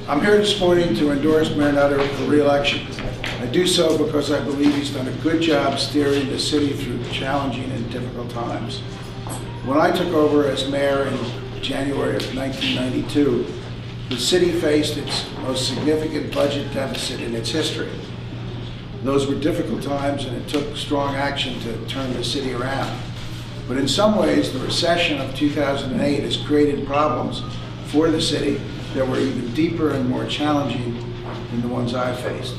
I'm here this morning to endorse Mayor Nutter for re-election. I do so because I believe he's done a good job steering the city through challenging and difficult times. When I took over as mayor in January of 1992, the city faced its most significant budget deficit in its history. Those were difficult times, and it took strong action to turn the city around. But in some ways, the recession of 2008 has created problems for the city that were even deeper and more challenging than the ones I faced.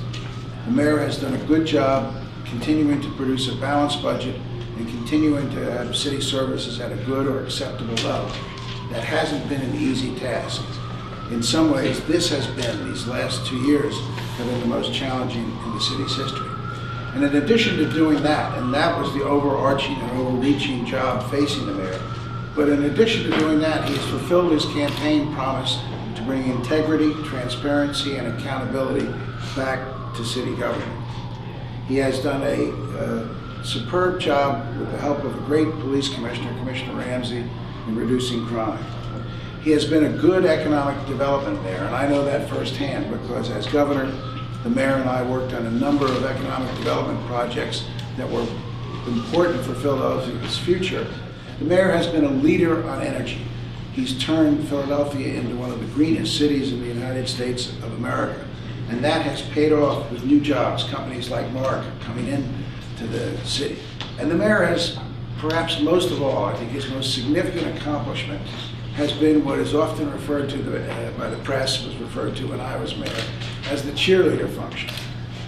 The mayor has done a good job continuing to produce a balanced budget and continuing to have city services at a good or acceptable level. That hasn't been an easy task. In some ways, this has been, these last 2 years, have been the most challenging in the city's history. And in addition to doing that, and that was the overarching and overreaching job facing the mayor, but in addition to doing that, he's fulfilled his campaign promise to bring integrity, transparency, and accountability back to city government. He has done a superb job with the help of a great police commissioner, Commissioner Ramsey, in reducing crime. He has been a good economic development mayor, and I know that firsthand because as governor, the mayor and I worked on a number of economic development projects that were important for Philadelphia's future. The mayor has been a leader on energy. He's turned Philadelphia into one of the greenest cities in the United States of America. And that has paid off with new jobs, companies like Mark coming in to the city. And the mayor has, perhaps most of all, I think his most significant accomplishment has been what is often referred to by the press, was referred to when I was mayor, as the cheerleader function.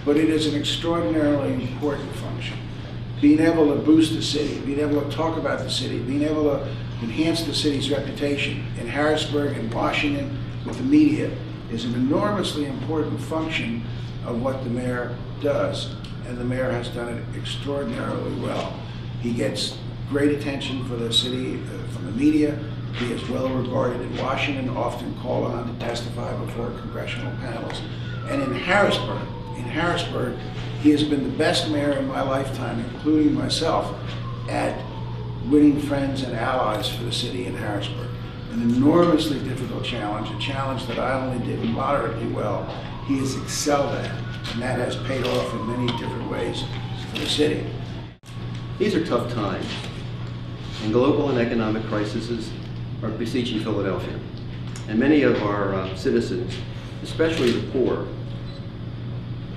But it is an extraordinarily important function. Being able to boost the city, being able to talk about the city, being able to enhance the city's reputation in Harrisburg and Washington with the media is an enormously important function of what the mayor does. And the mayor has done it extraordinarily well. He gets great attention for the city from the media. He is well regarded in Washington, often called on to testify before congressional panels. And in Harrisburg, he has been the best mayor in my lifetime, including myself, at winning friends and allies for the city in Harrisburg. An enormously difficult challenge, a challenge that I only did moderately well. He has excelled at, and that has paid off in many different ways for the city. These are tough times, and global and economic crises are besieging Philadelphia. And many of our citizens, especially the poor,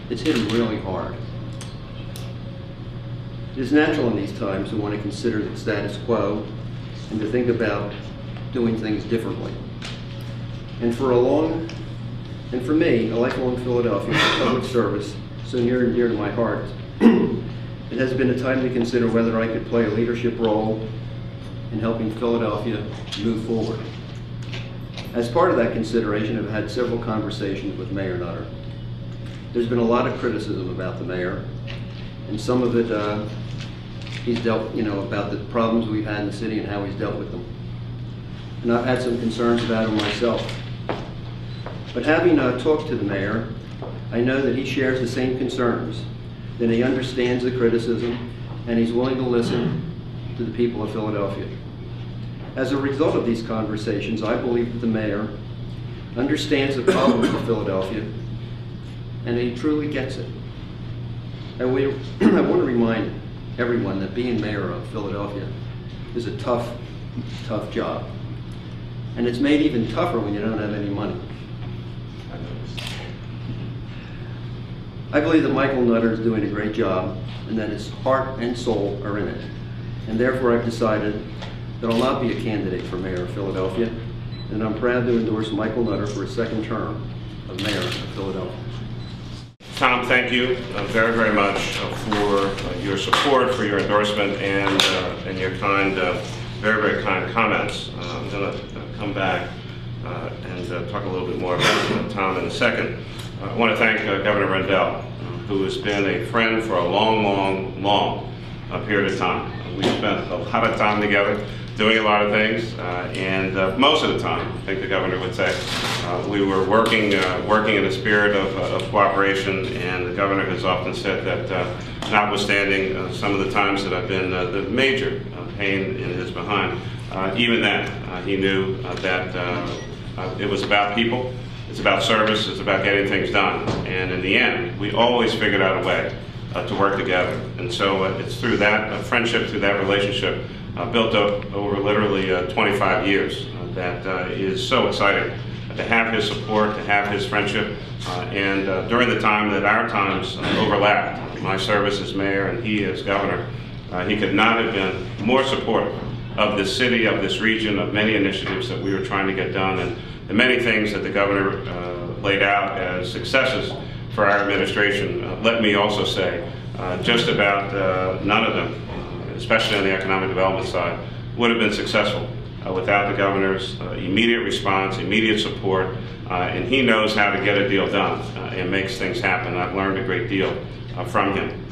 it's hit them really hard. It is natural in these times to want to consider the status quo and to think about doing things differently. And for me, a lifelong Philadelphian, public service, so near and dear to my heart, it has been a time to consider whether I could play a leadership role in helping Philadelphia move forward. As part of that consideration, I've had several conversations with Mayor Nutter. There's been a lot of criticism about the mayor, and some of it he's dealt, about the problems we've had in the city and how he's dealt with them. And I've had some concerns about him myself. But having talked to the mayor, I know that he shares the same concerns, that he understands the criticism, and he's willing to listen to the people of Philadelphia. As a result of these conversations, I believe that the mayor understands the problems of Philadelphia, and he truly gets it. I want to remind everyone that being mayor of Philadelphia is a tough, tough job. And it's made even tougher when you don't have any money. I believe that Michael Nutter is doing a great job and that his heart and soul are in it. And therefore I've decided that I'll not be a candidate for mayor of Philadelphia, and I'm proud to endorse Michael Nutter for a second term of mayor of Philadelphia. Tom, thank you very, very much for your support, for your endorsement, and your kind, very, very kind comments. I'm going to come back and talk a little bit more about Tom in a second. I want to thank Governor Rendell, who has been a friend for a long, long, long period of time. We spent a lot of time together doing a lot of things, and most of the time, I think the governor would say, we were working in a spirit of cooperation, and the governor has often said that notwithstanding some of the times that I've been the major pain in his behind, even then he knew that it was about people, It's about service, it's about getting things done. And in the end, we always figured out a way to work together. And so it's through that friendship, through that relationship, built up over literally 25 years, that is so exciting to have his support, to have his friendship. And during the time that our times overlapped, my service as mayor and he as governor, he could not have been more supportive of this city, of this region, of many initiatives that we were trying to get done, and the many things that the governor laid out as successes for our administration. Let me also say, just about none of them, especially on the economic development side, would have been successful without the governor's immediate response, immediate support, and he knows how to get a deal done and makes things happen. I've learned a great deal from him.